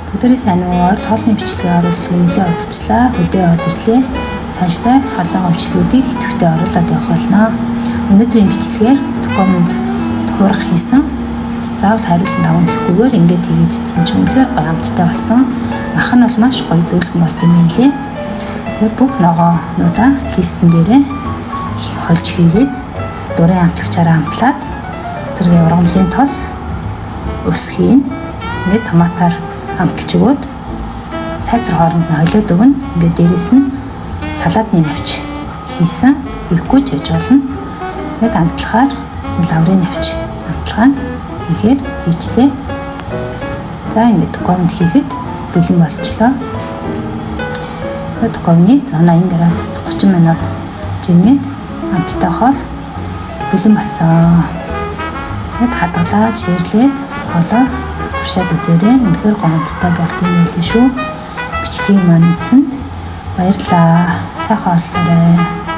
Бүгдээрээ сайн уу? Тоолны бичлэгээ оруулах нэлээд удчлаа. Хөдөө өдөрлөө. Цаашдаа халуун өвчлүүдийг идэвхтэй оруулаад явах болно. Өнөөдрийн бичлэгээр документ туурах хийсэн. Заавал хариулт даван гэхгүйгээр ингээд хийгээдсэн ч үнэхээр гоё амттай болсон. Мах нь бол маш гоё зөөлхөн болт юм байна лээ. Тэгэхээр бүх ногоонуудаа листэн дээрээ хольж хийгээд дурын амтлагчаараа амтлаад зэрэг ургамлын тос ус хийн. Ингээд томатаар амталж өгөөд сайтар хооронд нь холиод өгнө. Ингээд дээрэс нь салаадны навч хийсэн. Хийхгүй ч яж болно. Ингээд амтлахаар лаврын навч амталгаа нь ихээр хийчлээ. За ингээд документ хийхэд бэлэн болчлоо. Документны 180 градуст 30 минут жингээд амттай хоол бэлэн болсон. Ингээд хадгалаад ширлээд хоолоо туршаад үзээрэй. Үнэхээр гомдтой болт юм байлээ шүү. Бичлэгийг маань үзсэнд баярлалаа. Сайхан олоорой.